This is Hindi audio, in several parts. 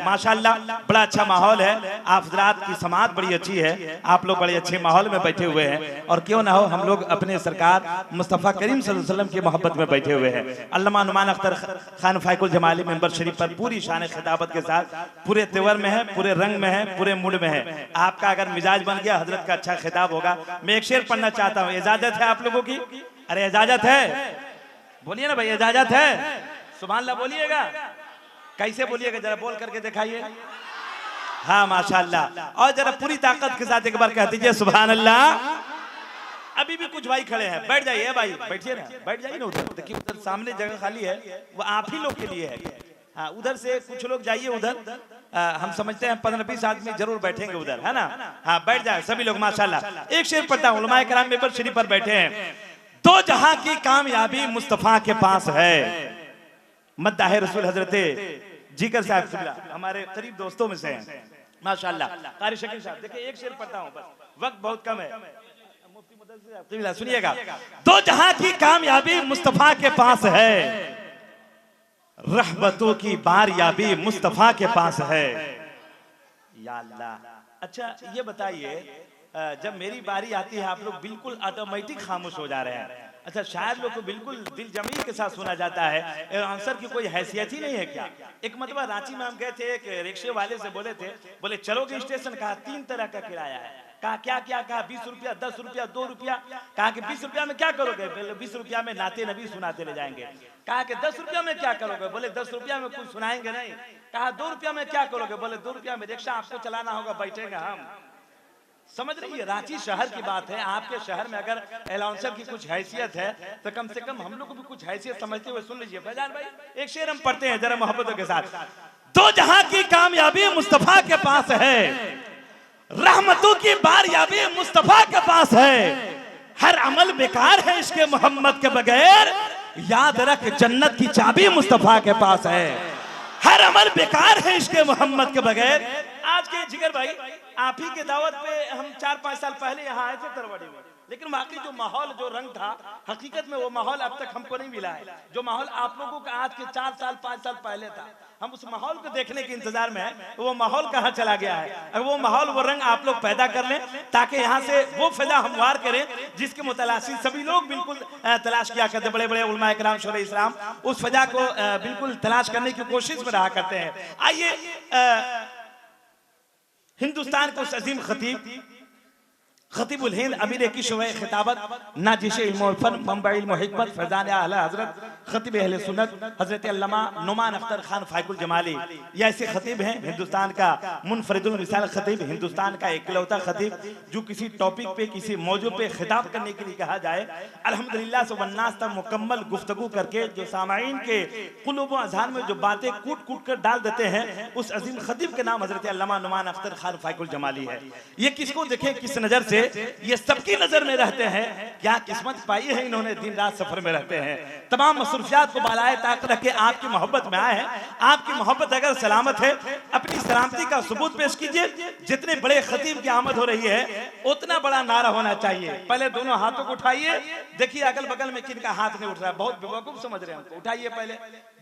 माशाल्लाह बड़ा अच्छा माहौल है, आप हजरात की समात बड़ी अच्छी है, आप लोग बड़े अच्छे माहौल में बैठे हुए हैं और क्यों ना हो हम लोग अपने सरकार मुस्तफ़ा करीम सल्लल्लाहु अलैहि वसल्लम की मोहब्बत में बैठे हुए हैं। अल्लामा नुमान अख्तर खान फाइकुल जमाली मेंबर शरीफ पर पूरी शान खिताबत के साथ पूरे तेवर में है, पूरे रंग में है, पूरे मूड में है। आपका अगर मिजाज बन गया हजरत का अच्छा खिताब होगा। मैं एक शेर पढ़ना चाहता हूँ, इजाजत है आप लोगों की? अरे इजाजत है, बोलिए ना भाई, इजाजत है? सुभान अल्लाह बोलिएगा। कैसे बोलिएगा जरा बोल करके दिखाइए। हाँ माशाल्लाह, और जरा पूरी ताकत के साथ एक बार कह दीजिए सुभान अल्लाह। अभी भी कुछ भाई खड़े हैं, बैठ जाइए भाई, बैठिए ना, बैठ जाइए ना उधर, देखिए उधर सामने जगह खाली है, वो आप ही लोग के लिए है। हाँ उधर से कुछ लोग जाइए उधर, हम समझते हैं 15-20 आदमी जरूर बैठेंगे उधर, है ना? हाँ बैठ जाए सभी लोग माशाल्लाह। एक शेर पढ़ता हूँ, उलमाए कराम मेंबर शरीफ पर बैठे हैं। दो जहां की कामयाबी मुस्तफा के पास है। मद्दाह रसूल हजरते जिगर साहब हमारे करीब दोस्तों में से हैं माशाल्लाह। कारी शकील साहब देखिए एक शेर पढ़ता हूँ, बस वक्त बहुत कम है, सुनिएगा। दो जहां की कामयाबी मुस्तफा के पास है, रहमतों की बारियाबी मुस्तफा के पास है। या अल्लाह। अच्छा ये बताइए, जब मेरी बारी आती है आप लोग बिल्कुल ऑटोमेटिक खामोश हो जा रहे हैं। अच्छा शायद लोग को बिल्कुल दिल जमी के साथ सुना जाता है, आंसर की कोई हैसियत ही नहीं है क्या? एक मतलब रांची में हम गए थे, एक रिक्शे वाले से बोले थे, बोले चलोगे स्टेशन? कहा 3 तरह का किराया है। कहा क्या क्या? कहा 20 रुपया, 10 रुपया, 2 रुपया। कहा कि 20 रुपया में क्या करोगे? बोले 20 रुपया में नाते नबी सुनाते ले जाएंगे। कहा कि 10 रुपया में क्या करोगे? बोले 10 रुपया में कुछ सुनाएंगे नहीं। कहा 2 रुपया में क्या करोगे? बोले 2 रुपया में रिक्शा आपको चलाना होगा, बैठेंगे हम। समझ रही है, रांची शहर की बात है। आपके शहर में अगर अलाउंसर की कुछ हैसियत है तो कम से कम हम लोग को भी कुछ हैसियत समझते हुए सुन लीजिए। फैजान भाई एक शेर हम पढ़ते हैं जरा मोहब्बतों के साथ। दो जहां की कामयाबी मुस्तफा के पास है, रहमतों की बारियाबी मुस्तफा के पास है। हर अमल बेकार है इसके मोहम्मद के बगैर, याद रख जन्नत की चाबी मुस्तफा के पास है। हर अमल बेकार है इसके मोहम्मद के बगैर। आज के जिगर भाई आप ही के दावत पे हम 4-5 साल पहले यहाँ आए थे तरवड़ी में, लेकिन बाकी जो माहौल जो रंग था हकीकत में वो माहौल अब तक हमको नहीं मिला है। जो माहौल आप लोगों का आज के 4 साल 5 साल पहले था, हम उस माहौल को देखने के इंतजार में हैं। तो वो माहौल कहाँ चला गया है? अगर वो माहौल वो रंग आप लोग पैदा कर लें ताकि यहाँ से वो फजा हमवार करें जिसके मुतलासी सभी लोग बिल्कुल तलाश किया करते, बड़े बड़े उलमाए किराम शोरे इस्लाम उस फजा को बिल्कुल तलाश करने की कोशिश में रहा करते हैं। आइए हिंदुस्तान को अजीम खतीब खतीबुल हिंद अमीर की शुवे खिताबत नाजिश इल्म फन मंबई इल्म हिकमत फैजान आला हजरत खतीब अहले सुन्नत हजरत अल्लामा नुमान अख्तर खान फाइकुल जमाली, ये ऐसे खतीब हैं हिंदुस्तान का मुनफरिदुल मिसाल खतीब, हिंदुस्तान का इकलौता खतीब जो किसी टॉपिक पे किसी मौजू पे खिताब करने के लिए कहा जाए अल्हम्दुलिल्लाह से वन्नास तक मुकम्मल गुफ्तगू करके जो सामाईन के कुलूब अज़हान में जो बातें कूट कूट कर डाल देते हैं, उस अजीम खतीब के नाम हजरत अल्लामा नुमान अख्तर खान फाइकुल जमाली है। ये किसको देखें किस नजर से, ये सबकी नजर में रहते हैं। क्या किस्मत पाई है इन्होंने, दिन रात सफर में रहते हैं, तमाम मसरूफियात को बालाए ताक रख के आपकी मोहब्बत में आए हैं। आपकी मोहब्बत अगर सलामत है अपनी सलामती का सबूत पेश कीजिए। जितने बड़े खतीब की आमद हो रही है उतना बड़ा नारा होना चाहिए। पहले दोनों हाथों को उठाइए, देखिए अगल बगल में किनका हाथ नहीं उठ रहा है, बहुत बेवकूफ समझ रहे हैं हमको। उठाइए पहले,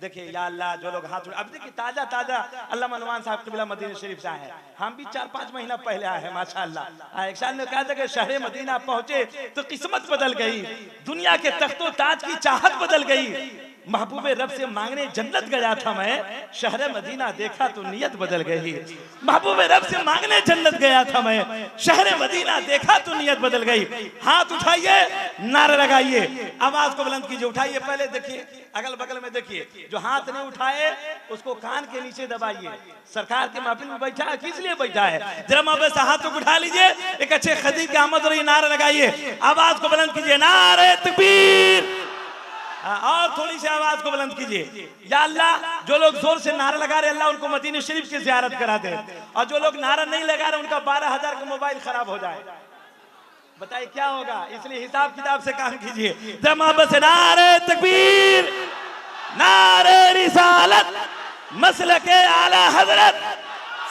देखिए या अल्लाह जो लोग हाथ उठा, अब देखिए ताजा ताजा अल्लामा नुमान साहब क़िबला मदीना शरीफ से आए हैं। हम भी 4-5 महीना पहले आए हैं माशाअल्लाह। एक साल ने कहा था कि शहर मदीना पहुंचे तो किस्मत बदल गई, दुनिया के तख्तो ताज की चाहत बदल गई। महबूबे रब से मांगने जन्नत गया था मैं, शहर मदीना देखा तो नियत बदल गई। महबूबे रब से मांगने जन्नत गया था मैं, शहर मदीना देखा तो नियत बदल गई। हाथ उठाइए, नारा लगाइए, आवाज को बुलंद कीजिए। उठाइए पहले, देखिए अगल बगल में देखिए, जो हाथ नहीं उठाए उसको कान के नीचे दबाइए। सरकार के महफिल में बैठा है, किस लिए बैठा है? जरा मोहब्बत से हाथ उठा लीजिए, एक अच्छे खतीब की आमद हो रही, नारा लगाइए, आवाज को बुलंद कीजिए, नारे तकबीर। और थोड़ी सी आवाज को बुलंद कीजिए। या अल्लाह जो लोग जोर से नारा लगा रहे अल्लाह उनको मदीना शरीफ की ज़ियारत करा दे, और जो लोग नारा नहीं लगा रहे उनका 12,000 का मोबाइल खराब हो जाए। बताइए क्या होगा? इसलिए हिसाब किताब से काम कीजिए। जमा बस नारे तकबीर, नारे रिसालत, मसलके आला हजरत,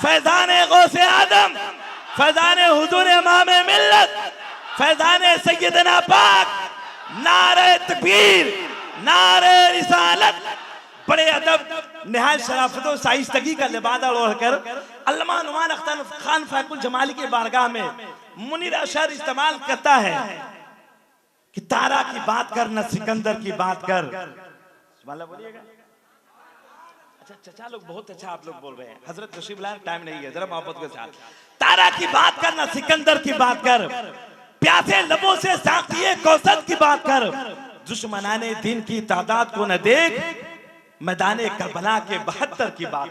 फैजाने गौसे आदम, फैजाने हुजूर इमाम मिल्लत, फैजाने सैयदना पाक, नारे तकबीर, नारे रिसालत, बड़े अदब निहायत शराफत और शाइस्तगी का लिबादा ओढ़कर अल्लामा नुमान अख्तर खान फायकुल जमाली के बारगाह में मुनीर अशर इस्तेमाल करता है कि तारा की बात कर न सिकंदर की बात कर। बोलिएगा। अच्छा चचा लोग बहुत अच्छा आप लोग बोल रहे हैं। हजरत तशरीफ लाए, टाइम नहीं है, जरा मोहब्बत के साथ। तारा की बात कर न सिकंदर की बात कर, प्यासे लबों से साकिए कौसर की बात कर, दुश्मनाने दिन की तादाद को न देख, मैदाने करबला के 72 की बात।